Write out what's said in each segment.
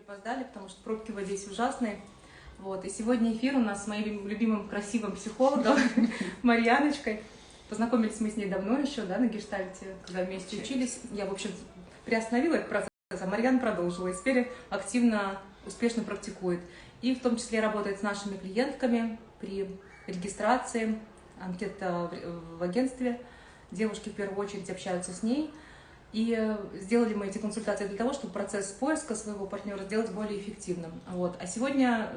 опоздали, потому что пробки в Одессе ужасные. Вот. И сегодня эфир у нас с моим любимым красивым психологом Марьяночкой. Познакомились мы с ней давно еще, да, на гештальте, когда вместе учились. Я, в общем, приостановила этот процесс, а Марьяна продолжила. И теперь активно, успешно практикует. И в том числе работает с нашими клиентками при регистрации, анкета в агентстве. Девушки в первую очередь общаются с ней. И сделали мы эти консультации для того, чтобы процесс поиска своего партнера сделать более эффективным. Вот. А сегодня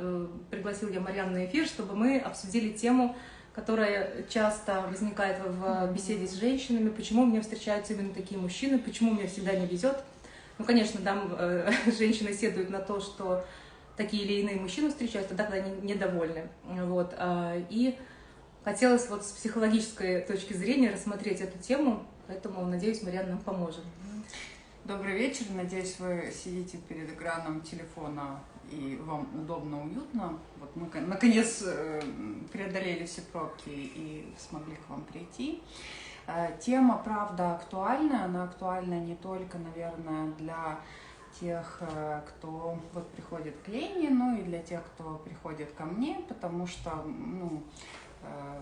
пригласил я Марьяну на эфир, чтобы мы обсудили тему, которая часто возникает в беседе с женщинами. Почему мне встречаются именно такие мужчины, почему мне всегда не везет. Ну, конечно, там женщины седуют на то, что такие или иные мужчины встречаются, тогда они недовольны. Вот. И хотелось вот с психологической точки зрения рассмотреть эту тему, поэтому, надеюсь, Марьяна нам поможет. Добрый вечер. Надеюсь, вы сидите перед экраном телефона и вам удобно, уютно. Вот мы, наконец, преодолели все пробки и смогли к вам прийти. Тема, правда, актуальна. Она актуальна не только, наверное, для тех, кто вот приходит к Лене, но и для тех, кто приходит ко мне, потому что,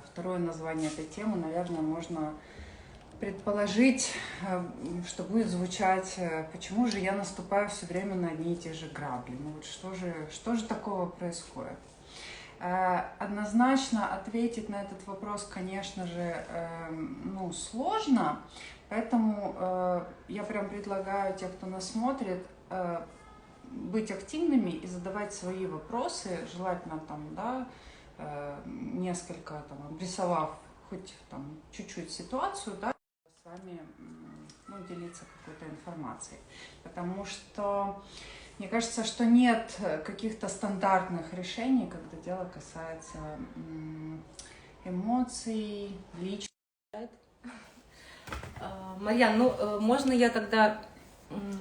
второе название этой темы, наверное, можно предположить, что будет звучать: почему же я наступаю все время на одни и те же грабли? Ну вот что же такого происходит? Однозначно ответить на этот вопрос, конечно же, сложно, поэтому я прям предлагаю тех, кто нас смотрит, быть активными и задавать свои вопросы, желательно там, да, несколько там обрисовав хоть там чуть-чуть ситуацию, да, с вами делиться какой-то информацией, потому что мне кажется, что нет каких-то стандартных решений, когда дело касается эмоций, личности. Марьян, можно я тогда,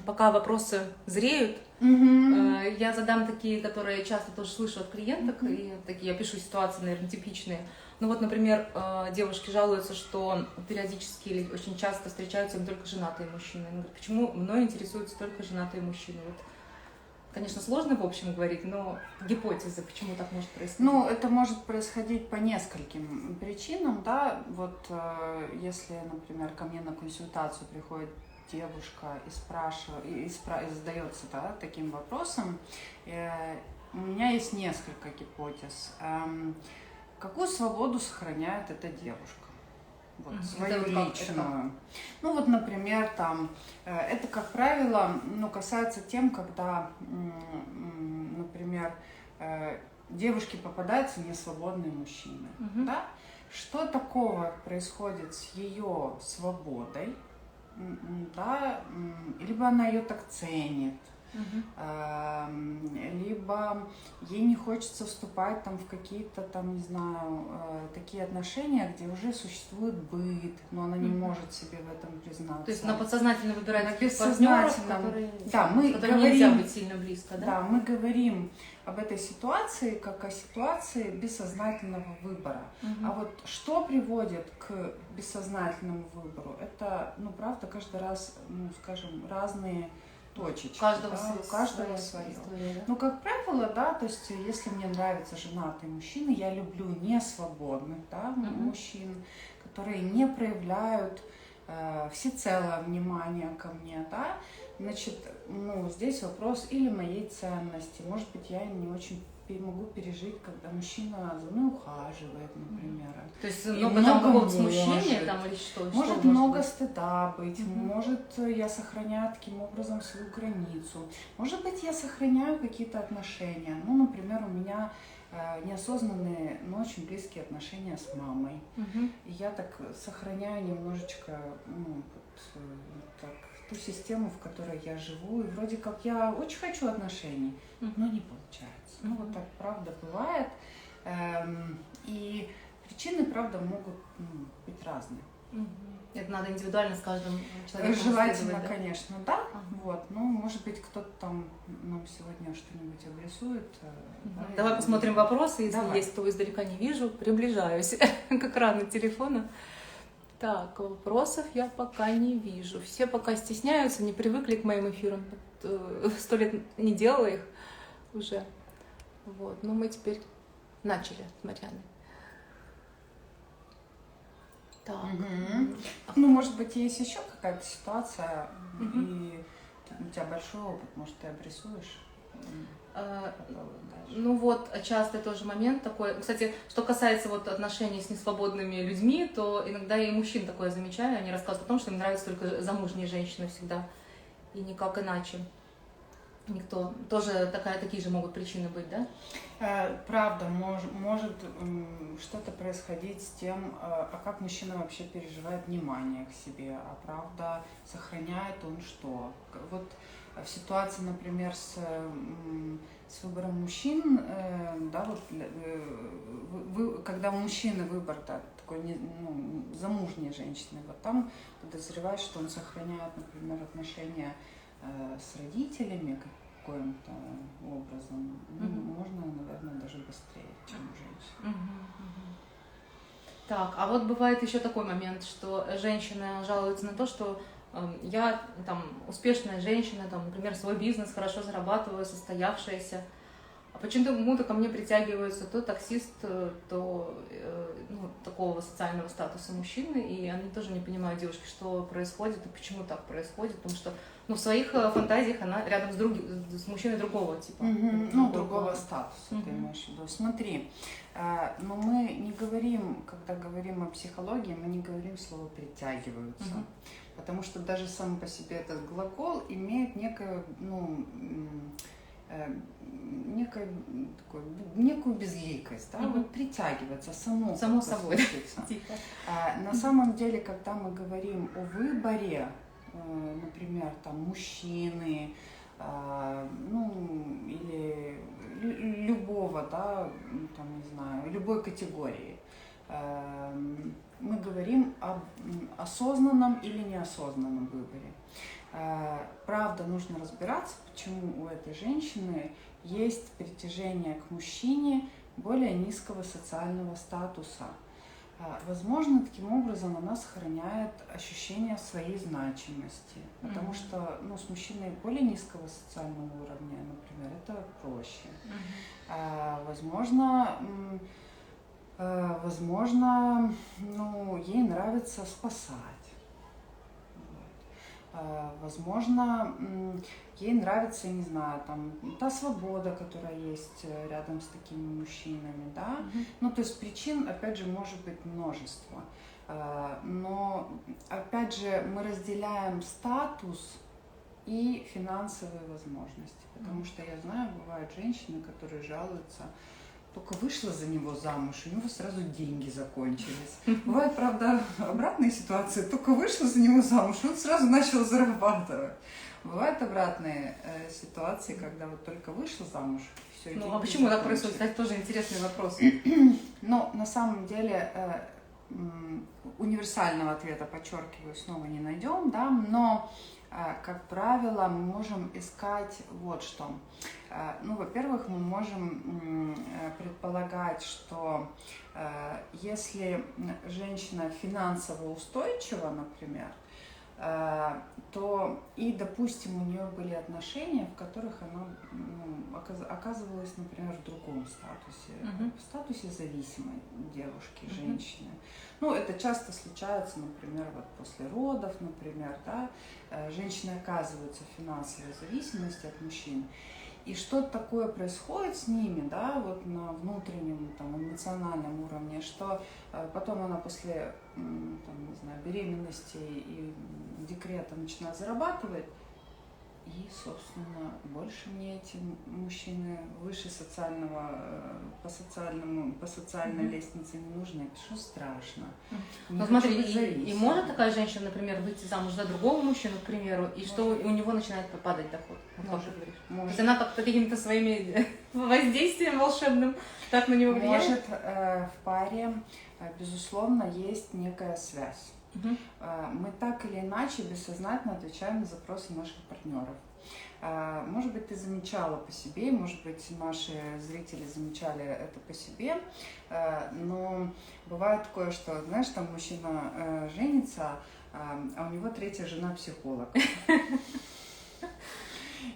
пока вопросы зреют, я задам такие, которые я часто тоже слышу от клиенток, и такие, я пишу ситуации, наверное, типичные. Ну вот, например, девушки жалуются, что периодически или очень часто встречаются им только женатые мужчины. Они говорят, почему мной интересуются только женатые мужчины? Вот, конечно, сложно в общем говорить, но гипотеза, почему так может происходить? Ну, это может происходить по нескольким причинам, да. Вот если, например, ко мне на консультацию приходит девушка и спрашивает, и задается, да, таким вопросом, у меня есть несколько гипотез. Какую свободу сохраняет эта девушка? Вот, свою личную. Ну вот, например, там, это, как правило, касается тем, когда, например, девушке попадаются несвободные мужчины. Да? Что такого происходит с ее свободой? Да? Либо она ее так ценит, либо ей не хочется вступать там в какие-то там, не знаю, такие отношения, где уже существует быт, но она не может себе в этом признаться. То есть она подсознательно выбирает таких партнеров, которые нельзя быть сильно близко, да? Да, мы говорим об этой ситуации как о ситуации бессознательного выбора. А вот что приводит к бессознательному выбору? Это, правда, каждый раз, скажем, разные точечки. У каждого, да? У каждого свое. История, да? Как правило, да, то есть если мне нравятся женатые мужчины, я люблю несвободных, да, мужчин, которые не проявляют всецело внимание ко мне, да. Значит, здесь вопрос или моей ценности. Может быть, я не очень могу пережить, когда мужчина за мной ухаживает, например. То есть много там какого-то смущения там, или что? Может много стыда быть, может я сохраняю таким образом свою границу, может быть я сохраняю какие-то отношения. Например, у меня неосознанные, но очень близкие отношения с мамой. И я так сохраняю немножечко ту систему, в которой я живу. И вроде как я очень хочу отношений, но не получается. Вот так, правда, бывает. И причины, правда, могут быть разные. Это надо индивидуально с каждым человеком. Желательно, конечно, да. Вот. Может быть, кто-то там нам сегодня что-нибудь обрисует. Давай посмотрим вопросы. Если есть, то издалека не вижу. Приближаюсь к экрану телефона. Так, вопросов я пока не вижу. Все пока стесняются, не привыкли к моим эфирам. 100 лет не делала их уже. Вот. Но мы теперь начали с Марьяной. Так. Ну, может быть, есть еще какая-то ситуация, и у тебя большой опыт, может, ты обрисуешь? Ну вот, частый тоже момент такой. Кстати, что касается вот отношений с несвободными людьми, то иногда я и мужчин такое замечаю, они рассказывают о том, что им нравятся только замужние женщины всегда, и никак иначе. Никто. Тоже такие же могут причины быть, да? Правда, может что-то происходить с тем, а как мужчина вообще переживает внимание к себе, а правда, сохраняет он что? Вот в ситуации, например, с выбором мужчин, да, вот, когда у мужчины выбор, да, такой замужней женщины, вот там подозреваешь, что он сохраняет, например, отношения с родителями каким-то образом, можно, наверное, даже быстрее, чем женщина. Так, а вот бывает еще такой момент, что женщины жалуются на то, что я там успешная женщина, там, например, свой бизнес хорошо зарабатываю, состоявшаяся, а почему-то ко мне притягиваются то таксист, то такого социального статуса мужчины, и они тоже не понимают, девушки, что происходит и почему так происходит, потому что в своих фантазиях она рядом с мужчиной другого типа. Другого статуса, ты имеешь в виду. Смотри, но мы не говорим, когда говорим о психологии, мы не говорим слово «притягиваются». Потому что даже сам по себе этот глагол имеет некую безликость, да, вот притягиваться само собой. На самом деле, когда мы говорим о выборе, например, там мужчины, или любого, да, там, не знаю, любой категории, мы говорим об осознанном или неосознанном выборе. Правда, нужно разбираться, почему у этой женщины есть притяжение к мужчине более низкого социального статуса. Возможно, таким образом она сохраняет ощущение своей значимости, потому что с мужчиной более низкого социального уровня, например, это проще. Возможно, ей нравится спасать. Возможно, ей нравится, не знаю, там, та свобода, которая есть рядом с такими мужчинами, да. То есть причин, опять же, может быть множество. Но, опять же, мы разделяем статус и финансовые возможности. Потому что я знаю, бывают женщины, которые жалуются, только вышла за него замуж, у него сразу деньги закончились. Бывает, правда, обратные ситуации, только вышла за него замуж, он сразу начал зарабатывать. Бывают обратные ситуации, когда вот только вышла замуж, все. А почему так происходит? Кстати, тоже интересный вопрос. Но на самом деле универсального ответа, подчеркиваю, снова не найдем, да, но, как правило, мы можем искать вот что. Во-первых, мы можем предполагать, что если женщина финансово устойчива, например, то и, допустим, у нее были отношения, в которых она оказывалась, например, в другом статусе, в статусе зависимой девушки, женщины. Это часто случается, например, вот после родов, например, да, женщины оказываются в финансовой зависимости от мужчин. И что такое происходит с ними, да, вот на внутреннем, там, эмоциональном уровне, что потом она после, там, не знаю, беременности и декрета начинает зарабатывать, и, собственно, больше мне эти мужчины выше по социальной лестнице не нужны, потому что страшно. Смотри, и может такая женщина, например, выйти замуж за другого мужчину, к примеру, и что у него начинает падать доход? Может. То есть она как-то какими-то своими воздействием волшебным так на него влияет? Может, в паре, безусловно, есть некая связь. Мы так или иначе бессознательно отвечаем на запросы наших партнеров. Может быть, ты замечала по себе, может быть, наши зрители замечали это по себе, но бывает такое, что, знаешь, там мужчина женится, а у него третья жена психолог.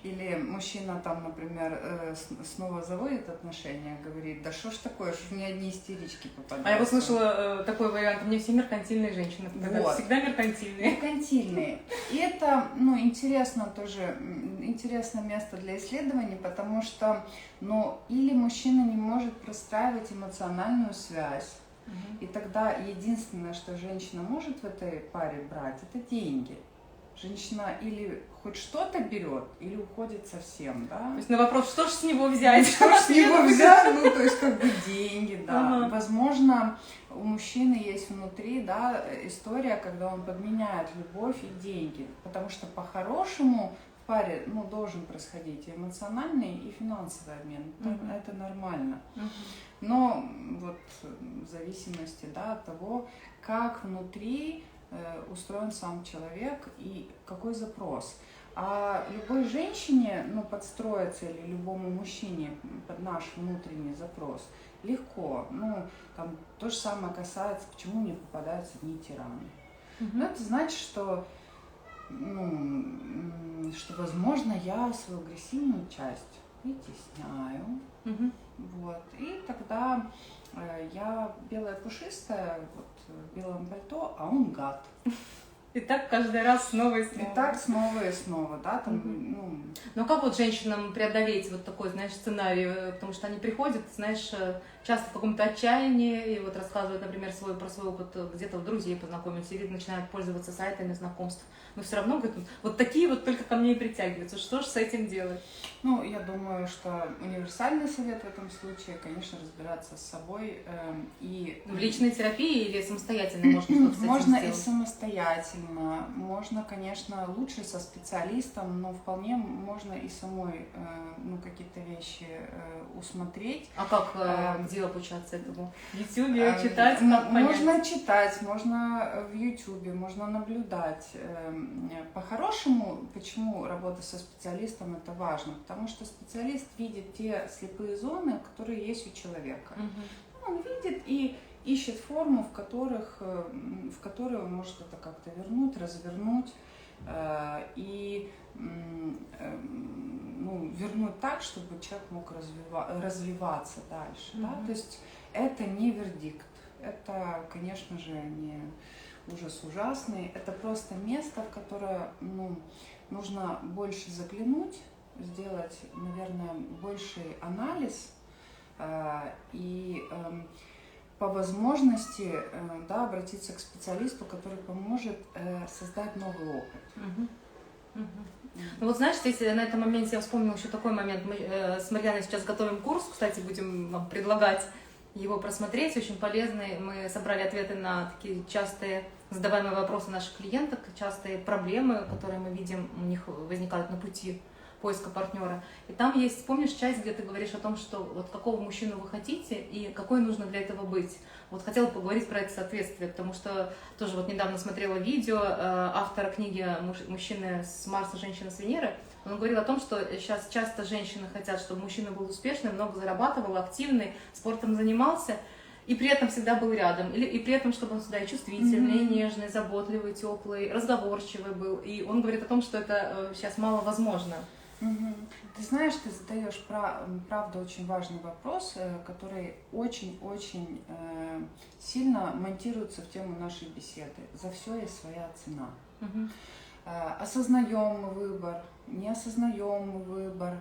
Или мужчина там, например, снова заводит отношения, говорит, да что ж такое, что мне одни истерички попадаются. А я вот слышала такой вариант, мне все меркантильные женщины, вот. Всегда меркантильные. Меркантильные. И это, ну, интересно тоже, интересное место для исследований, потому что, ну, или мужчина не может простраивать эмоциональную связь, и тогда единственное, что женщина может в этой паре брать, это деньги. Женщина или хоть что-то берет, или уходит совсем, да? То есть на вопрос, что ж с него взять? Что ж с него взять? Ну, то есть как бы деньги, да. Возможно, у мужчины есть внутри, да, история, когда он подменяет любовь и деньги, потому что по-хорошему в паре, ну, должен происходить и эмоциональный, и финансовый обмен. Это нормально. Но вот в зависимости, да, от того, как внутри устроен сам человек и какой запрос. А любой женщине, ну, подстроиться или любому мужчине под наш внутренний запрос легко. Ну, там то же самое касается, почему мне попадаются одни тираны. Ну, это значит, что, ну, что, возможно, я свою агрессивную часть вытесняю. Вот. И тогда я белая пушистая, вот, в белом пальто, а он гад. И так каждый раз снова и снова. И так снова и снова, да, там, ну... Но как вот женщинам преодолеть вот такой, знаешь, сценарий, потому что они приходят, знаешь, часто в каком-то отчаянии, и вот рассказывают, например, про свой опыт, где-то у друзей познакомились, или начинают пользоваться сайтами знакомств, но все равно говорят, вот такие вот только ко мне и притягиваются, что же с этим делать? Ну, я думаю, что универсальный совет в этом случае, конечно, разбираться с собой и... В личной терапии или самостоятельно можно что-то с этим Можно сделать? И самостоятельно, можно, конечно, лучше со специалистом, но вполне можно и самой, ну, какие-то вещи усмотреть. А как, где обучаться этому? В Ютубе читать? Можно читать, можно в Ютубе, можно наблюдать. По-хорошему, почему работа со специалистом это важно? Потому что специалист видит те слепые зоны, которые есть у человека. Он видит и ищет форму, в которой он может это как-то вернуть, развернуть и ну, вернуть так, чтобы человек мог развиваться дальше. Да? То есть это не вердикт, это, конечно же, не ужас ужасный, это просто место, в которое, ну, нужно больше заглянуть, сделать, наверное, больший анализ и по возможности, да, обратиться к специалисту, который поможет создать новый опыт. Ну вот знаешь, если на этом моменте я вспомнила еще такой момент, мы с Марьяной сейчас готовим курс, кстати, будем вам предлагать его просмотреть, очень полезный. Мы собрали ответы на такие частые задаваемые вопросы наших клиенток, частые проблемы, которые мы видим, у них возникают на пути поиска партнера. И там есть, помнишь, часть, где ты говоришь о том, что вот какого мужчину вы хотите и какой нужно для этого быть. Вот хотела поговорить про это соответствие, потому что тоже вот недавно смотрела видео автора книги «Мужчины с Марса, женщина с Венеры». Он говорил о том, что сейчас часто женщины хотят, чтобы мужчина был успешным, много зарабатывал, активный, спортом занимался, и при этом всегда был рядом. И при этом, чтобы он всегда и чувствительный, и нежный, заботливый, теплый, разговорчивый был. И он говорит о том, что это сейчас мало возможно. Ты знаешь, ты задаешь, правда, очень важный вопрос, который очень-очень сильно монтируется в тему нашей беседы. За все есть своя цена. Осознаем мы выбор, не осознаем мы выбор,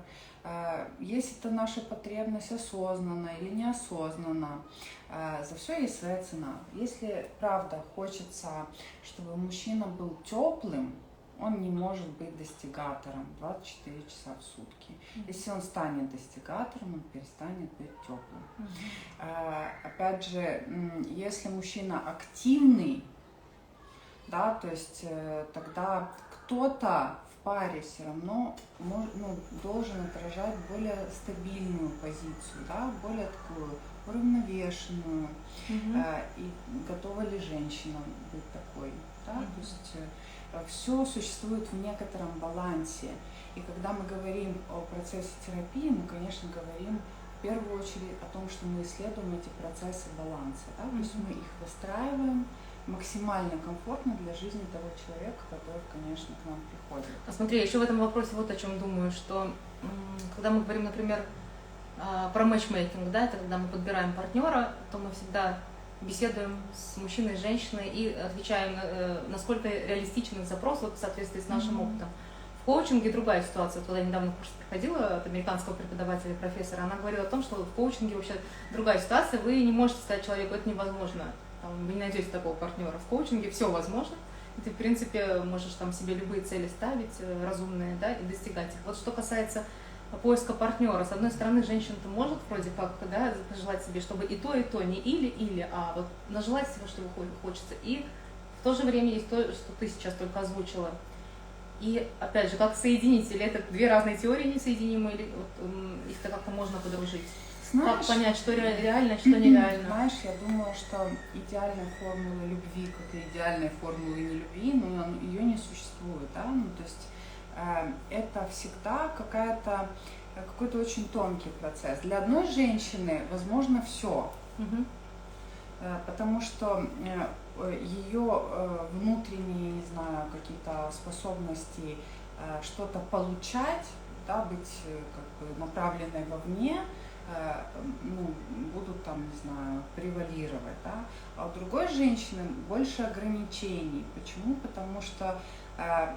есть это наша потребность осознанно или неосознанно, за все есть своя цена. Если правда хочется, чтобы мужчина был теплым, он не может быть достигатором 24 часа в сутки. Если он станет достигатором, он перестанет быть теплым. Опять же, если мужчина активный, да, то есть тогда кто-то в паре все равно должен отражать более стабильную позицию, да, более такую уравновешенную. И готова ли женщина быть такой? Да? То есть все существует в некотором балансе. И когда мы говорим о процессе терапии, мы, конечно, говорим в первую очередь о том, что мы исследуем эти процессы баланса. Да? То есть мы их выстраиваем, максимально комфортно для жизни того человека, который, конечно, к нам приходит. А смотри, еще в этом вопросе вот о чем думаю, что когда мы говорим, например, про матчмейкинг, да, это когда мы подбираем партнера, то мы всегда беседуем с мужчиной и женщиной и отвечаем, насколько реалистичен их запрос вот, в соответствии с нашим опытом. В коучинге другая ситуация. Вот, когда я недавно курс проходила от американского преподавателя и профессора, она говорила о том, что в коучинге вообще другая ситуация, вы не можете сказать человеку, это невозможно, там, вы не найдете такого партнера. В коучинге все возможно, и ты, в принципе, можешь там себе любые цели ставить, разумные, да, и достигать их. Вот что касается поиска партнера, с одной стороны, женщина-то может вроде как, да, пожелать себе, чтобы и то, не или, а вот нажелать всего, что хочется. И в то же время есть то, что ты сейчас только озвучила. И, опять же, как соединить? Или это две разные теории несоединимые, или вот, их-то как-то можно подружить? Знаешь, как понять, что реально, что нереально? Знаешь, я думаю, что идеальной формулы любви, как и идеальной формулы нелюбви, ну, ее не существует, да? Ну, то есть это всегда какой-то очень тонкий процесс. Для одной женщины возможно все, потому что ее внутренние, не знаю, какие-то способности что-то получать, да, быть как бы направленной вовне, ну, будут там, не знаю, превалировать, да? А у другой женщины больше ограничений. Почему? Потому что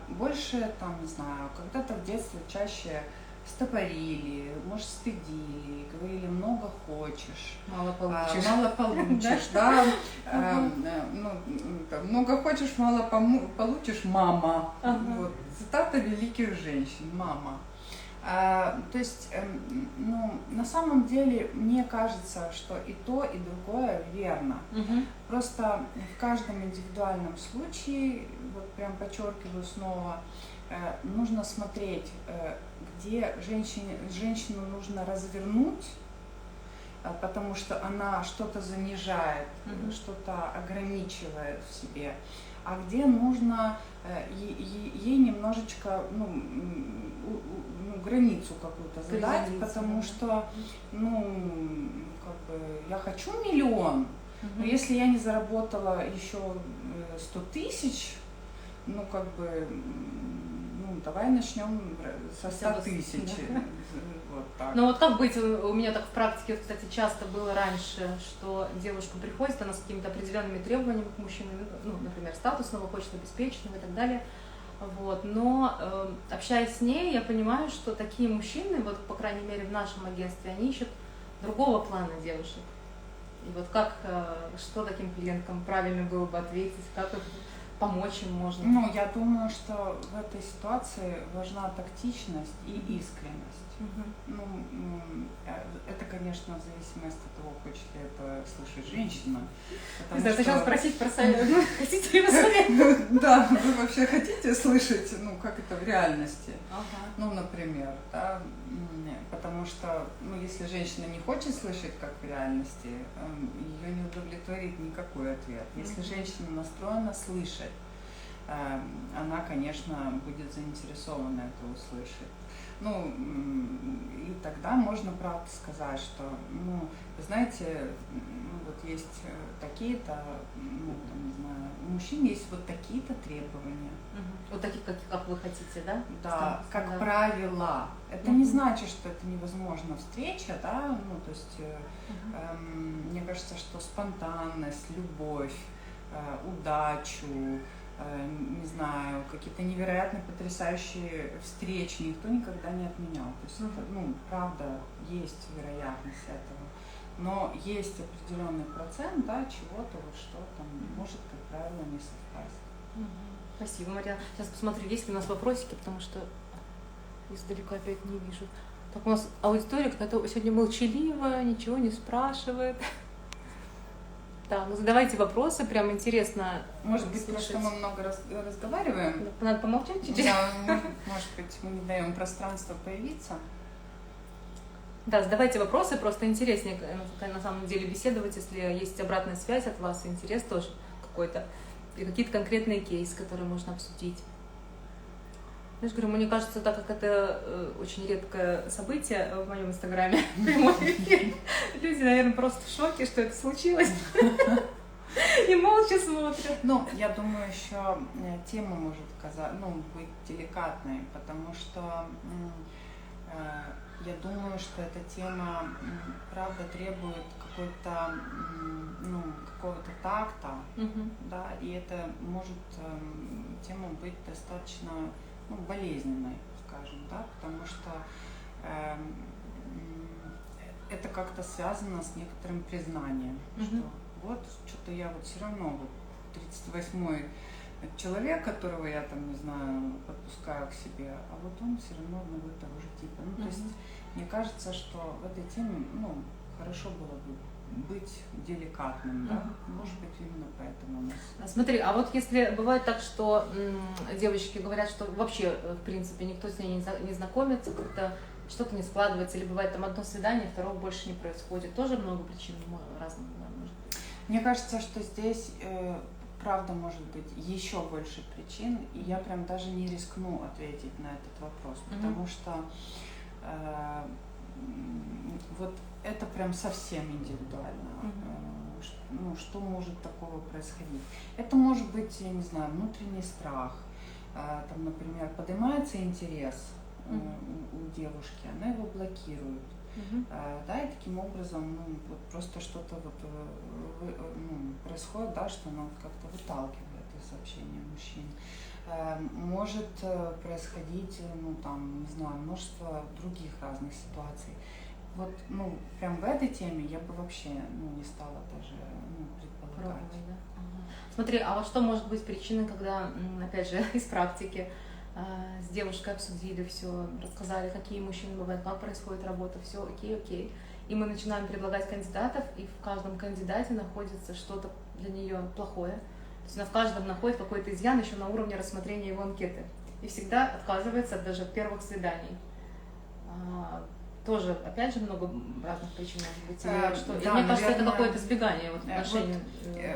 больше, там, не знаю, когда-то в детстве чаще стопорили, может, стыдили, говорили, много хочешь, мало получишь, да, много хочешь, мало получишь, мама. Вот, цитата великих женщин, мама. То есть, ну, на самом деле, мне кажется, что и то, и другое верно. Просто в каждом индивидуальном случае, вот прям подчеркиваю снова, нужно смотреть, где женщину нужно развернуть, потому что она что-то занижает, что-то ограничивает в себе, а где нужно ей немножечко, границу какую-то задать, потому что, как бы, я хочу 1 000 000, но если я не заработала еще 100 000, как бы, давай начнем со 100 000. Вот так. Ну вот как быть, у меня так в практике, кстати, часто было раньше, что девушка приходит, она с какими-то определенными требованиями к мужчине, например, статусного, хочет обеспеченного и так далее. Вот. Но общаясь с ней, я понимаю, что такие мужчины, вот по крайней мере в нашем агентстве, они ищут другого плана девушек. И вот что таким клиенткам правильно было бы ответить, как их помочь им можно? Я думаю, что в этой ситуации важна тактичность и искренность. Это, конечно, в зависимости от того, хочет ли это слышать женщина. Я хотела спросить про совет. Хотите ли вы совет? Да, вы вообще хотите слышать, как это в реальности? Например, да, потому что, если женщина не хочет слышать, как в реальности, ее не удовлетворит никакой ответ. Если женщина настроена слышать, она, конечно, будет заинтересована это услышать. И тогда можно, правда, сказать, что, вы знаете, вот есть такие-то, там, не знаю, у мужчин есть вот такие-то требования. Вот такие, как вы хотите, да? Да, как правило. Это не значит, что это невозможно встреча, да, то есть, мне кажется, что спонтанность, любовь, удачу, не знаю, какие-то невероятно потрясающие встречи никто никогда не отменял. То есть это, правда, есть вероятность этого. Но есть определенный процент, да, чего-то, вот, что там может, как правило, не совпасть. Спасибо, Марьяна. Сейчас посмотрю, есть ли у нас вопросики, потому что издалека опять не вижу. Так, у нас аудитория какая-то сегодня молчаливая, ничего не спрашивает. Да, задавайте вопросы, прям интересно. Может быть, потому что мы много разговариваем. Надо помолчать чуть-чуть. Да, может быть, мы не даем пространства появиться. Да, задавайте вопросы, просто интереснее на самом деле беседовать, если есть обратная связь от вас, интерес тоже какой-то, и какие-то конкретные кейсы, которые можно обсудить. Знаешь, говорю, мне кажется, так как это очень редкое событие в моем инстаграме, прямой эфир, люди, наверное, просто в шоке, что это случилось. И молча молча смотрят. Ну, я думаю, еще тема может быть деликатной, потому что я думаю, что эта тема, правда, требует какого-то такта, да, и это может тема быть достаточно болезненной, скажем, да, потому что это как-то связано с некоторым признанием, что вот что-то я вот все равно 38-й человек, которого я там, не знаю, подпускаю к себе, а вот он все равно одного и того же типа. Ну, то есть мне кажется, что в этой теме, хорошо было бы быть деликатным, да? Может быть, именно поэтому у нас... Смотри, а вот если бывает так, что девочки говорят, что вообще, в принципе, никто с ней не знакомится, как-то что-то не складывается, или бывает там одно свидание, второго больше не происходит, тоже много причин разных, да, может быть? Мне кажется, что здесь... правда, может быть, еще больше причин, и я прям даже не рискну ответить на этот вопрос, потому что вот это прям совсем индивидуально. Что может такого происходить? Это может быть, я не знаю, внутренний страх, там, например, поднимается интерес у девушки, она его блокирует. Да, и таким образом вот просто что-то происходит, да, что она как-то выталкивает из общения мужчин. Может происходить, не знаю, множество других разных ситуаций. Вот, прям в этой теме я бы вообще, не стала даже предполагать. Да? Смотри, а вот что может быть причиной, когда, опять же, из практики, с девушкой обсудили все, рассказали, какие мужчины бывают, как происходит работа, все окей. И мы начинаем предлагать кандидатов, и в каждом кандидате находится что-то для нее плохое. То есть она в каждом находит какой-то изъян еще на уровне рассмотрения его анкеты. И всегда отказывается даже от первых свиданий. Тоже, опять же, много разных причин может быть. Да, мне кажется, это какое-то избегание отношений.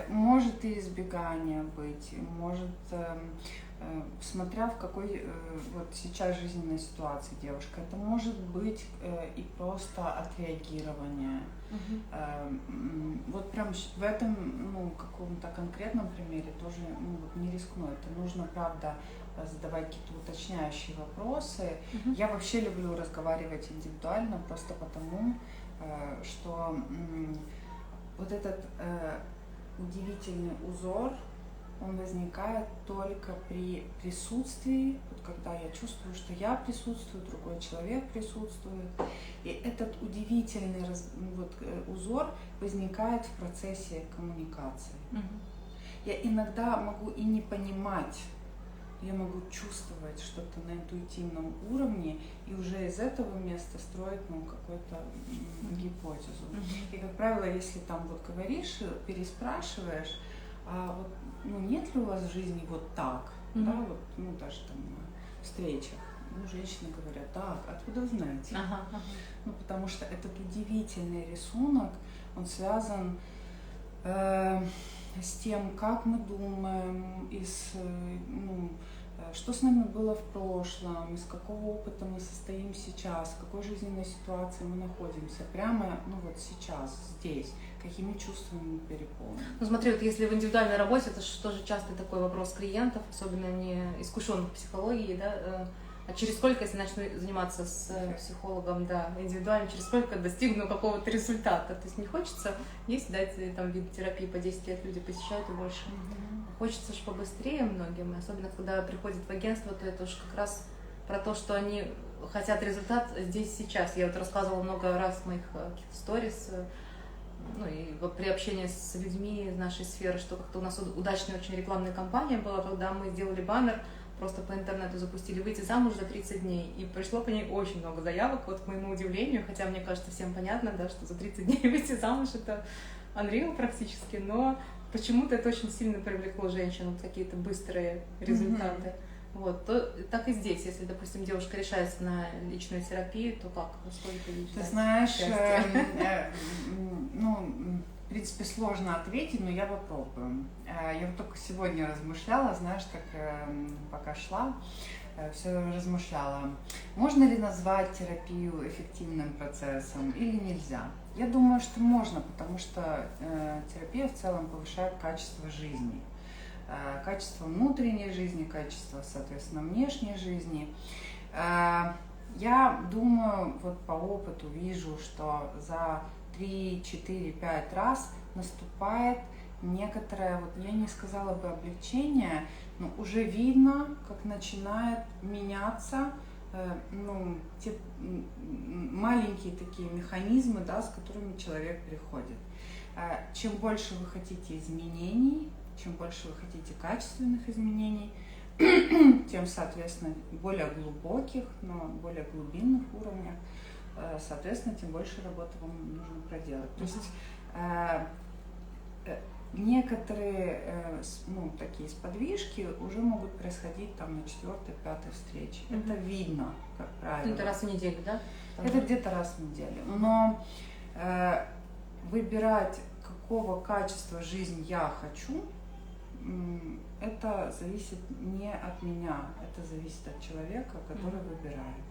Может и избегание быть, может... смотря в какой вот сейчас жизненной ситуации девушка, это может быть и просто отреагирование. Вот прям в этом каком-то конкретном примере тоже не рискну. Это нужно, правда, задавать какие-то уточняющие вопросы. Я вообще люблю разговаривать индивидуально, просто потому, что вот этот удивительный узор, он возникает только при присутствии, вот когда я чувствую, что я присутствую, другой человек присутствует. И этот удивительный узор возникает в процессе коммуникации. Я иногда могу и не понимать, я могу чувствовать что-то на интуитивном уровне и уже из этого места строить какую-то гипотезу. И, как правило, если там вот говоришь, переспрашиваешь, а вот нет ли у вас в жизни вот так, да, вот, даже там на встречах, женщины говорят, так, откуда вы знаете? Потому что этот удивительный рисунок, он связан с тем, как мы думаем, что с нами было в прошлом, из какого опыта мы состоим сейчас, в какой жизненной ситуации мы находимся, прямо вот сейчас, здесь, какими чувствами мы переполнены. Смотри, вот если в индивидуальной работе, это же тоже часто такой вопрос клиентов, особенно не искушенных в психологии, да, а через сколько, если начну заниматься с психологом, да, индивидуально, через сколько достигну какого-то результата. То есть не хочется, есть, да, там вид терапии по 10 лет люди посещают и больше. Хочется же побыстрее многим, особенно когда приходят в агентство, то это уж как раз про то, что они хотят результат здесь, сейчас. Я вот рассказывала много раз в моих сторис, и при общении с людьми из нашей сферы, что как-то у нас удачная очень рекламная кампания была, когда мы сделали баннер, просто по интернету запустили «Выйти замуж за 30 дней». И пришло по ней очень много заявок, вот к моему удивлению, хотя мне кажется, всем понятно, да, что за 30 дней выйти замуж — это unreal практически, но почему-то это очень сильно привлекло женщин, вот какие-то быстрые результаты. Вот, то так и здесь, если, допустим, девушка решается на личную терапию, то как? Сколько ей ждать? Ты знаешь, в принципе, сложно ответить, но я попробую. Я вот только сегодня размышляла, знаешь, так пока шла, все размышляла, можно ли назвать терапию эффективным процессом или нельзя. Я думаю, что можно, потому что терапия в целом повышает качество жизни. Качество внутренней жизни, качество, соответственно, внешней жизни. Я думаю, вот по опыту вижу, что за 3, 4, 5 раз наступает некоторое, вот я не сказала бы облегчение, но уже видно, как начинает меняться те маленькие такие механизмы, да, с которыми человек приходит. Чем больше вы хотите изменений, чем больше вы хотите качественных изменений, тем, соответственно, более глубоких, но более глубинных уровнях, соответственно, тем больше работы вам нужно проделать. То есть некоторые такие сподвижки уже могут происходить там на 4-5 встрече. Это видно, как правило. Это раз в неделю, да? Это где-то раз в неделю. Но выбирать, какого качества жизнь я хочу, это зависит не от меня, это зависит от человека, который выбирает.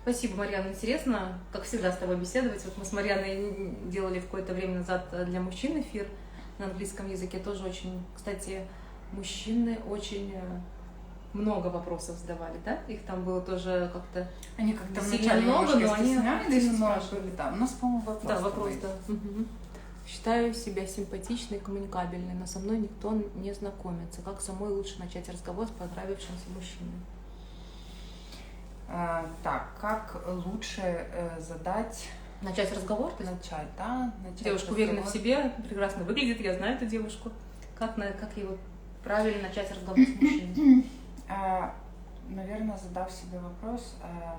Спасибо, Марьяна. Интересно, как всегда, с тобой беседовать. Вот мы с Марьяной делали в какое-то время назад для мужчин эфир на английском языке. Тоже очень, кстати, мужчины очень много вопросов задавали, да? Их там было тоже как-то... Они как-то вначале много, но они стеснялись, но у нас, по-моему, вопрос. Да, вопрос, да. Считаю себя симпатичной и коммуникабельной, но со мной никто не знакомится. Как самой лучше начать разговор с понравившимся мужчиной? Так, как лучше задать... Начать разговор? Начать, да. Девушка уверена в себе, прекрасно выглядит, я знаю эту девушку. Как его правильно начать разговор с мужчиной? Наверное, задав себе вопрос, а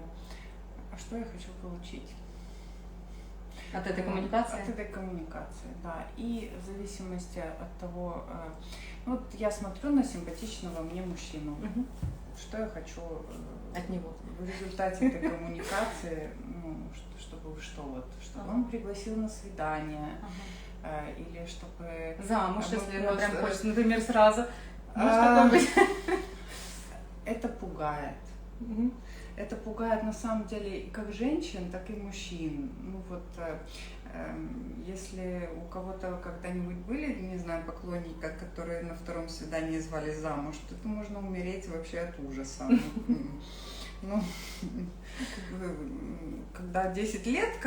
что я хочу получить? От этой коммуникации? От этой коммуникации, да. И в зависимости от того, вот я смотрю на симпатичного мне мужчину, что я хочу от него в результате этой коммуникации, чтобы он пригласил на свидание, или чтобы... Замуж, если прям хочется, например, сразу. Может такое быть? Это пугает. Это пугает на самом деле как женщин, так и мужчин. Если у кого-то когда-нибудь были, не знаю, поклонники, которые на втором свидании звали замуж, то это можно умереть вообще от ужаса. Когда 10 лет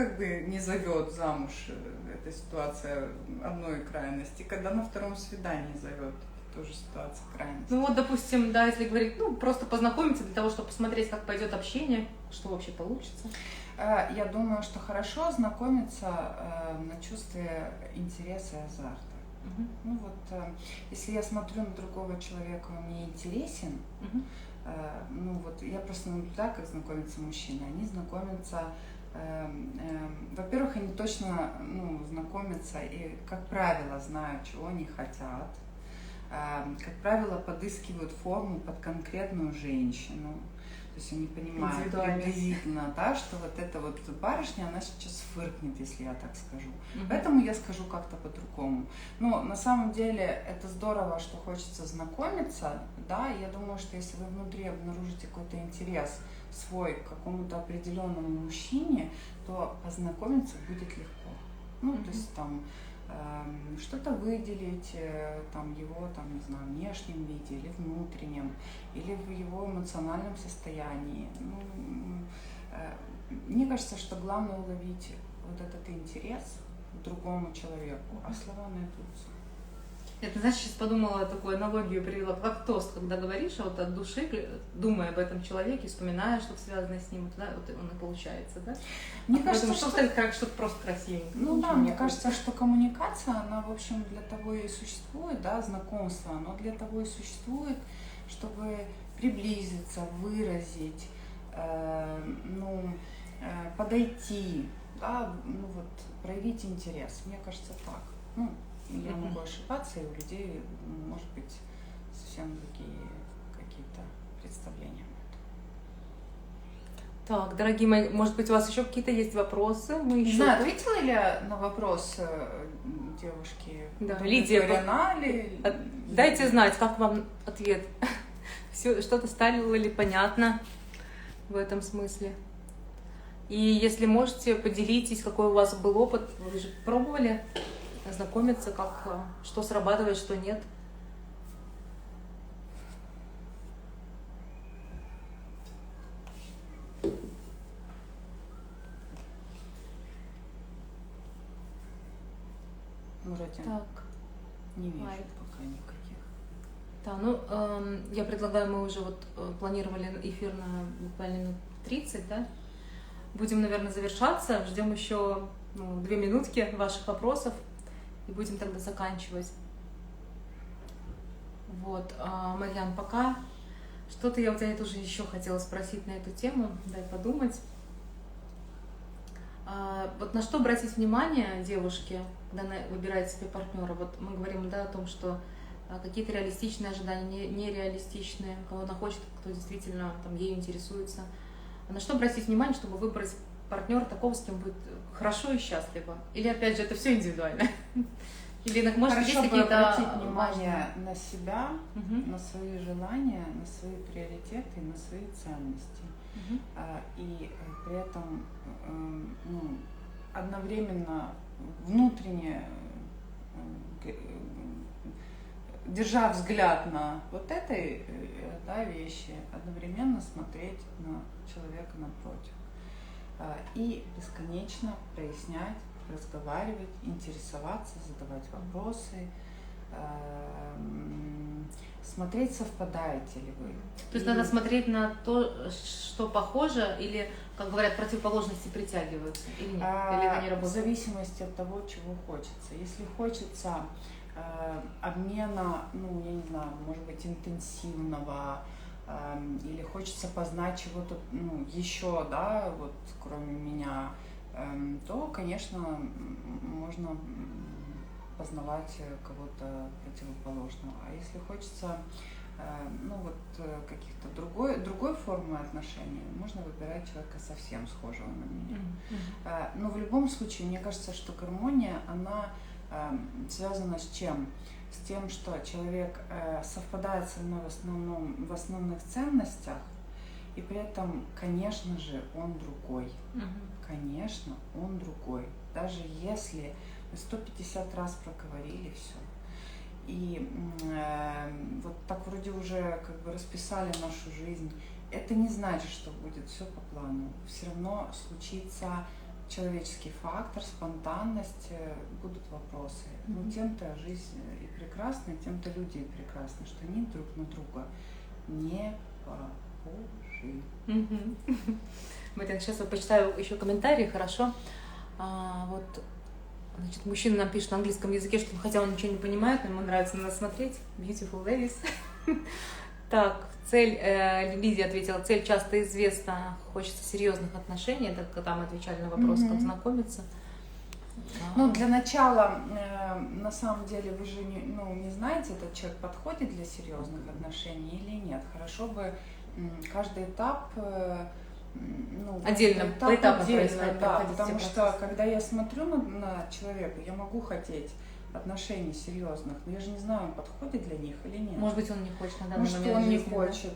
не зовет замуж, эта ситуация одной крайности, когда на втором свидании зовет, тоже ситуация крайности. Ну вот, допустим, да, если говорить, просто познакомиться для того, чтобы посмотреть, как пойдет общение, что вообще получится. Я думаю, что хорошо знакомиться на чувстве интереса и азарта. Если я смотрю на другого человека, он мне интересен, я просто наблюдаю, как знакомятся мужчины. Они знакомятся, во-первых, они точно знакомятся и, как правило, знают, чего они хотят. Как правило, подыскивают форму под конкретную женщину. То есть они понимают приблизительно, да, что вот эта вот барышня, она сейчас фыркнет, если я так скажу. Поэтому я скажу как-то по-другому. Но на самом деле это здорово, что хочется знакомиться, да, и я думаю, что если вы внутри обнаружите какой-то интерес свой к какому-то определенному мужчине, то познакомиться будет легко. То есть там что-то выделить его, не знаю, внешнем виде или внутреннем, или в его эмоциональном состоянии. Мне кажется, что главное уловить вот этот интерес к другому человеку, а слова найдутся. Это, знаешь, сейчас подумала, такую аналогию привела, как тост, когда говоришь вот от души, думая об этом человеке, вспоминая что-то связанное с ним, вот он и получается, да? Мне кажется, что-то просто красивенькое. Мне кажется, что коммуникация, она, в общем, для того и существует, да, знакомство, оно для того и существует, чтобы приблизиться, выразить, подойти, да, проявить интерес. Мне кажется, так. Я могу ошибаться, и у людей, может быть, совсем другие какие-то представления. Так, дорогие мои, может быть, у вас еще какие-то есть вопросы? Мы Не еще... знаю, ответила ли я на вопрос девушки? Да, Лидия, ли... дайте знать, как вам ответ. Все, что-то стало ли понятно в этом смысле? И если можете, поделитесь, какой у вас был опыт. Вы же пробовали ознакомиться, как, что срабатывает, что нет? Вроде Так. не вижу Лайк. пока никаких. Да, ну, я предлагаю, мы уже вот планировали эфир на буквально минут 30, да? Будем, наверное, завершаться. Ждем еще 2 минутки ваших вопросов и будем тогда заканчивать. Вот, Марьян, пока что-то я у тебя тоже еще хотела спросить на эту тему, дай подумать. Вот на что обратить внимание девушке, когда она выбирает себе партнера? Вот мы говорим, да, о том, что какие-то реалистичные ожидания, нереалистичные, кого она хочет, кто действительно там, ею интересуется. А на что обратить внимание, чтобы выбрать партнера такого, с кем будет хорошо и счастливо? Или, опять же, это все индивидуально? Или, может, хорошо есть бы какие-то обратить внимание на себя, Угу. на свои желания, на свои приоритеты, на свои ценности. Угу. И при этом одновременно внутренне, держа взгляд на вот этой вещи, одновременно смотреть на человека напротив. И бесконечно прояснять, разговаривать, интересоваться, задавать вопросы, смотреть, совпадаете ли вы. То есть надо смотреть на то, что похоже, или, как говорят, противоположности притягиваются, или нет? Или это не В работает? зависимости от того, чего хочется. Если хочется обмена, я не знаю, может быть, интенсивного, или хочется познать чего-то еще, да, вот кроме меня, то, конечно, можно познавать кого-то противоположного. А если хочется каких-то другой формы отношений, можно выбирать человека совсем схожего на меня. Но в любом случае, мне кажется, что гармония, она связана с чем? С тем, что человек совпадает со мной в основных ценностях, и при этом, конечно же, он другой. Конечно, он другой. Даже если мы 150 раз проговорили все, и вот так вроде уже как бы расписали нашу жизнь, это не значит, что будет все по плану. Все равно случится человеческий фактор, спонтанность, будут вопросы. Но тем-то жизнь и прекрасна, тем-то люди и прекрасны, что они друг на друга не похожи. Марьян, сейчас я почитаю еще комментарии, хорошо? Вот, значит, мужчина нам пишет на английском языке, что хотя он ничего не понимает, но ему нравится на нас смотреть. Beautiful ladies. Так, цель, Лидия ответила, цель часто известна, хочется серьезных отношений, это когда мы отвечали на вопрос, как знакомиться. Ну, для начала, на самом деле, вы же не знаете, этот человек подходит для серьезных отношений или нет. Хорошо бы каждый этап, отдельно, поэтапно происходит, да, потому что, когда я смотрю на человека, я могу хотеть отношений серьезных, но я же не знаю, он подходит для них или нет. Может быть, он не хочет на данный момент жизни. Он не хочет.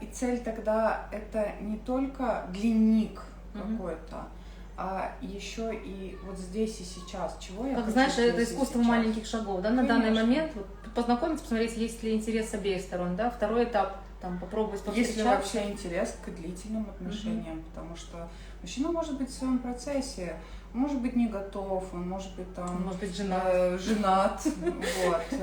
И цель тогда это не только длинник какой-то, а еще и вот здесь и сейчас. Чего я как хочу знаешь, здесь это искусство и маленьких шагов, да, на Конечно. данный момент вот, познакомиться, посмотреть, есть ли интерес с обеих сторон, да, второй этап, там, попробовать повстречаться. Есть ли вообще интерес к длительным отношениям, потому что мужчина может быть в своем процессе, может быть не готов, он может быть там, может быть женат, вот,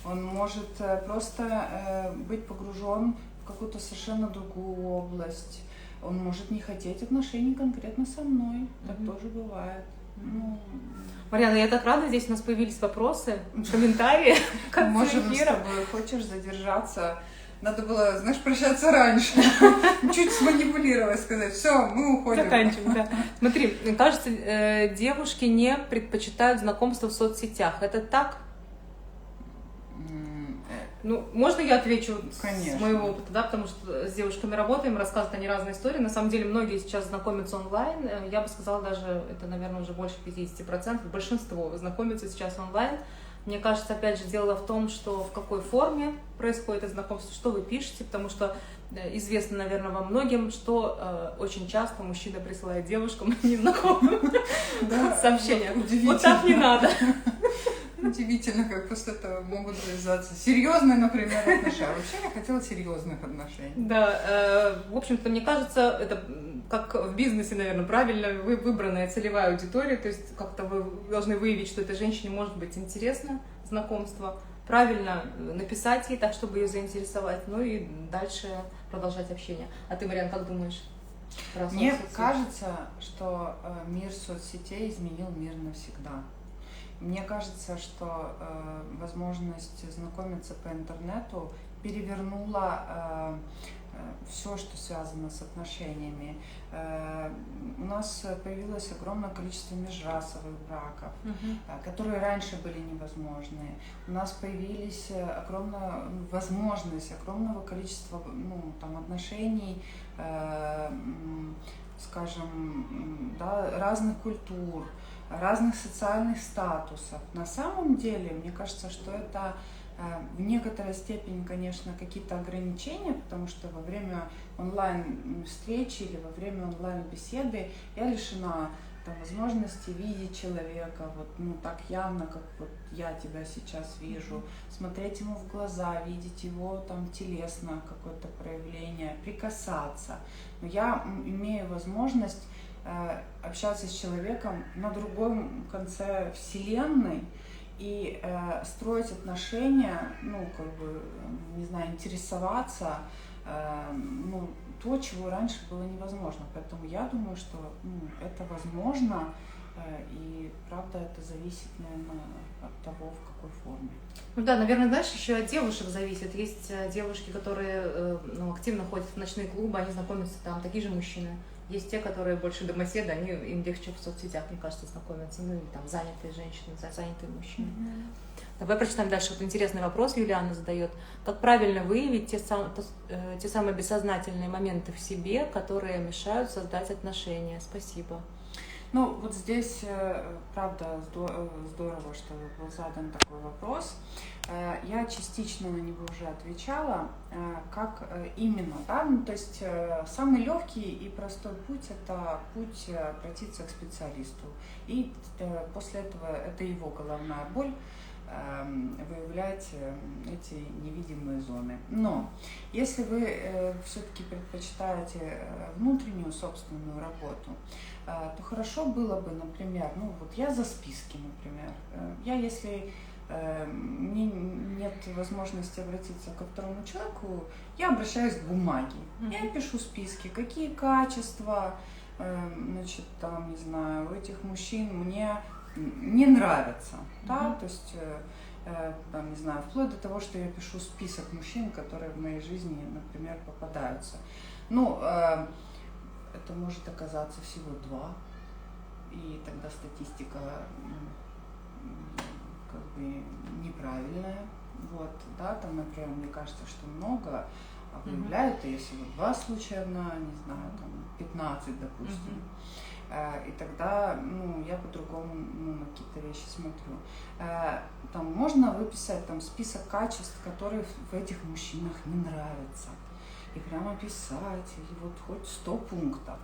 он может просто быть погружен в какую-то совершенно другую область. Он может не хотеть отношений конкретно со мной. Так тоже бывает. Марьяна, я так рада, здесь у нас появились вопросы, комментарии. Можем с тобой, хочешь задержаться? Надо было, знаешь, прощаться раньше. Чуть сманипулировать, сказать, все, мы уходим. Заканчиваем, да. Смотри, кажется, девушки не предпочитают знакомства в соцсетях. Это так? Ну, можно я отвечу Конечно. с моего опыта, да, потому что с девушками работаем, рассказывают они разные истории. На самом деле многие сейчас знакомятся онлайн. Я бы сказала, даже это, наверное, уже больше 50%. Большинство знакомятся сейчас онлайн. Мне кажется, опять же, дело в том, что в какой форме происходит это знакомство, что вы пишете, потому что известно, наверное, во многим, что очень часто мужчина присылает девушкам незнакомым сообщения. Вот так не надо. Удивительно, как после этого могут завязаться серьезные, например, отношения. Вообще я хотела серьезных отношений. Да, в общем-то, мне кажется, это как в бизнесе, наверное, правильно выбранная целевая аудитория, то есть как-то вы должны выявить, что этой женщине может быть интересно знакомство, правильно написать ей так, чтобы ее заинтересовать, ну и дальше продолжать общение. А ты, Марьян, как думаешь? Мне кажется, что мир соцсетей изменил мир навсегда. Мне кажется, что возможность знакомиться по интернету перевернула все, что связано с отношениями. У нас появилось огромное количество межрасовых браков, которые раньше были невозможны. У нас появились огромная возможность огромного количества отношений, скажем, да, разных культур, разных социальных статусов. На самом деле, мне кажется, что это в некоторой степени, конечно, какие-то ограничения, потому что во время онлайн-встречи или во время онлайн-беседы я лишена возможности видеть человека так явно, как вот я тебя сейчас вижу, смотреть ему в глаза, видеть его телесно, какое-то проявление, прикасаться. Но я имею возможность общаться с человеком на другом конце вселенной и строить отношения, интересоваться, то, чего раньше было невозможно. Поэтому я думаю, что это возможно, и правда это зависит, наверное, от того, в какой форме. Ну да, наверное, знаешь, еще от девушек зависит. Есть девушки, которые активно ходят в ночные клубы, они знакомятся там, такие же мужчины. Есть те, которые больше домоседы, им легче в соцсетях, мне кажется, знакомиться. Ну, или там занятые женщины, занятые мужчины. Давай прочитаем дальше. Вот интересный вопрос Юлиана задает. Как правильно выявить те самые бессознательные моменты в себе, которые мешают создать отношения? Спасибо. Ну, вот здесь, правда, здорово, что был задан такой вопрос. Я частично на него уже отвечала. Как именно, да? То есть самый легкий и простой путь – это путь обратиться к специалисту. И после этого это его головная боль выявлять эти невидимые зоны. Но если вы все-таки предпочитаете внутреннюю собственную работу, то хорошо было бы, например, я за списки, например. Если мне нет возможности обратиться ко второму человеку, я обращаюсь к бумаге. Я пишу списки, какие качества, не знаю, у этих мужчин мне не нравятся, да, то есть, не знаю, вплоть до того, что я пишу список мужчин, которые в моей жизни, например, попадаются. Это может оказаться всего 2, и тогда статистика неправильная, например, мне кажется, что много, а выявляют, если 2 случая на, 15, допустим. И тогда я по-другому на какие-то вещи смотрю. Можно выписать список качеств, которые в этих мужчинах не нравятся. И прямо писать, или хоть 100 пунктов.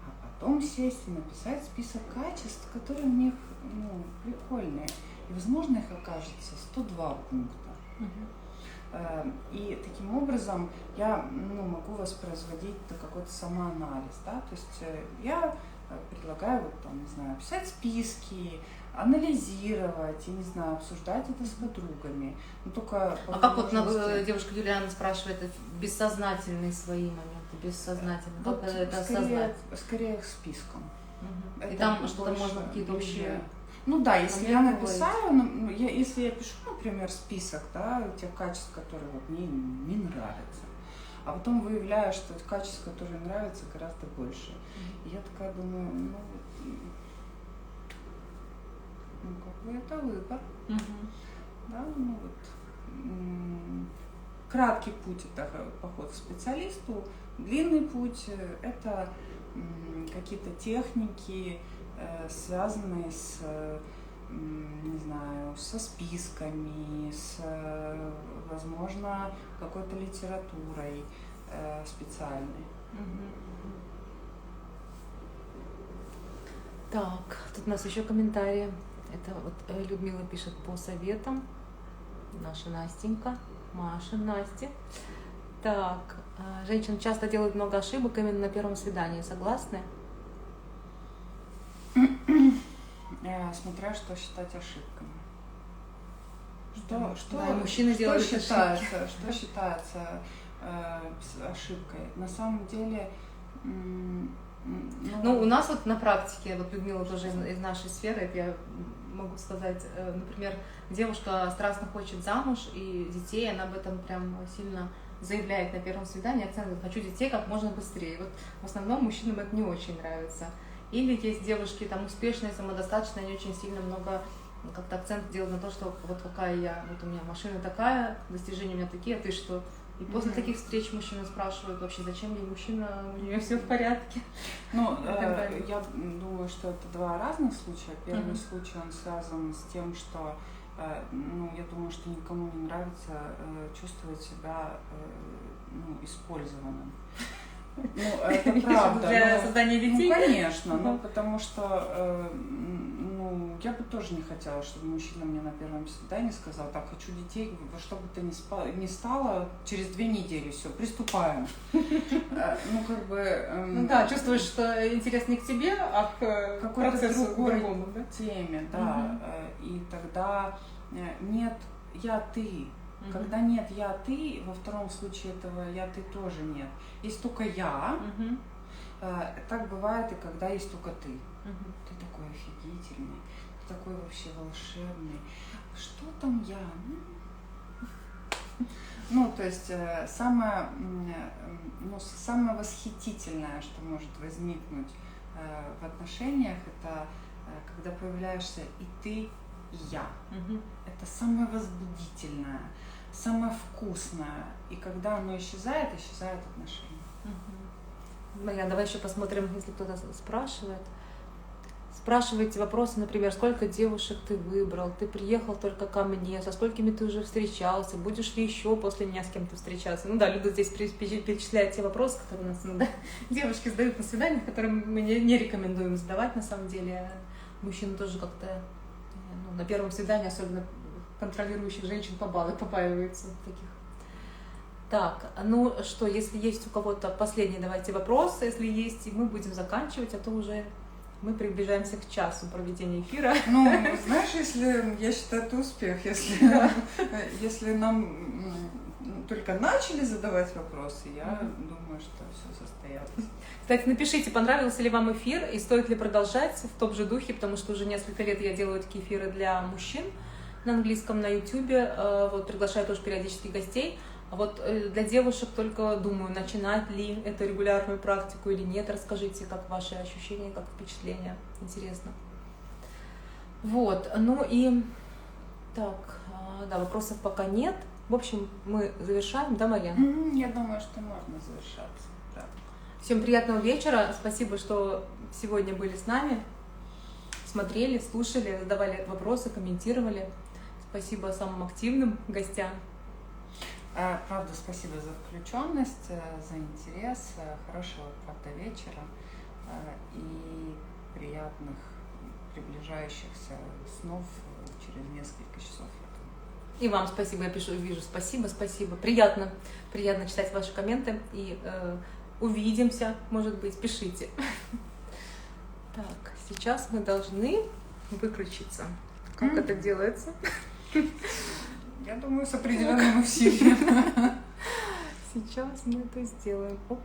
А потом сесть и написать список качеств, которые в них прикольные. И, возможно, их окажется 102 пункта. И таким образом я могу воспроизводить какой-то самоанализ. Да? То есть я предлагаю писать списки, анализировать, обсуждать это с подругами. Только а как девушка Юлиана спрашивает, бессознательные свои моменты, бессознательные? Как это осознать? Скорее к спискам. И там что-то можно какие-то общие... если я написала, если я пишу, например, список, тех качеств, которые мне не нравятся, а потом выявляю, что качеств, которые нравятся, гораздо больше. И я такая думаю, это выбор. Да, краткий путь – это поход к специалисту, длинный путь – это какие-то техники, связанные с, не знаю, со списками, с, возможно, какой-то литературой специальной. Так, тут у нас еще комментарии. Это вот Людмила пишет по советам. Наша Настенька, Маша, Настя. Так, женщины часто делают много ошибок именно на первом свидании. Согласны? Смотря что считать ошибками. Да, мужчины делают ошибки. Что считается ошибкой? На самом деле... Ну, у нас вот на практике, вот Людмила тоже из нашей сферы, я могу сказать, например, девушка страстно хочет замуж и детей, она об этом прям сильно заявляет на первом свидании, акцент: хочу детей как можно быстрее. Вот в основном мужчинам это не очень нравится. Или есть девушки там успешные, самодостаточные, они очень сильно много как-то акцент делают на то, что вот какая я, вот у меня машина такая, достижения у меня такие, а ты что? И после таких встреч мужчины спрашивают вообще, зачем ей мужчина, у нее все в порядке. Ну, я думаю, что это два разных случая. Первый случай, он связан с тем, что, ну, я думаю, что никому не нравится чувствовать себя использованным. Ну, это правда. Для создания детей? Ну, конечно, ну, потому что, ну, я бы тоже не хотела, чтобы мужчина мне на первом свидании сказал: так, хочу детей, во что бы то ни стало, через 2 недели, все, приступаем. Ну, как бы... Ну да, чувствуешь, что интерес не к тебе, а к процессу другому, да? Теме, да. И тогда нет «я, ты». Когда нет «я», «ты», во втором случае этого «я», «ты» тоже нет. Есть только «я». Так бывает и когда есть только «ты». Ты такой офигительный, ты такой вообще волшебный. Что там «я»? Ну, то есть самое восхитительное, что может возникнуть в отношениях, это когда появляешься и ты, и я. Это самое возбудительное, самое вкусное. И когда оно исчезает, исчезают отношения. Марьяна, давай еще посмотрим, если кто-то спрашивает. Спрашиваете вопросы, например, сколько девушек ты выбрал, ты приехал только ко мне, со сколькими ты уже встречался, будешь ли еще после меня с кем-то встречаться? Ну да, Люда здесь перечисляет те вопросы, которые у нас девушки задают на свиданиях, которые мы не рекомендуем задавать на самом деле. Мужчины тоже как-то на первом свидании, особенно контролирующих женщин, побаиваются таких. Так, ну что, если есть у кого-то последние, давайте вопросы, если есть, и мы будем заканчивать, а то уже мы приближаемся к часу проведения эфира. Ну, знаешь, если, я считаю, это успех, если нам только начали задавать вопросы, я думаю, что все состоялось. Кстати, напишите, понравился ли вам эфир и стоит ли продолжать в том же духе, потому что уже несколько лет я делаю такие эфиры для мужчин на английском, на YouTube, вот, приглашаю тоже периодически гостей. А вот для девушек только думаю, начинать ли эту регулярную практику или нет. Расскажите, как ваши ощущения, как впечатления. Интересно. Вот, ну и так, да, вопросов пока нет. В общем, мы завершаем, да, Марьяна? Я думаю, что можно завершаться. Да. Всем приятного вечера. Спасибо, что сегодня были с нами. Смотрели, слушали, задавали вопросы, комментировали. Спасибо самым активным гостям. Правда, спасибо за включенность, за интерес, хорошего, правда, вечера и приятных приближающихся снов через несколько часов. И вам спасибо, я вижу спасибо. Приятно читать ваши комменты и увидимся, может быть, пишите. Так, сейчас мы должны выключиться. Как это делается? Я думаю, с определенным усилием. Сейчас мы это сделаем. Оп.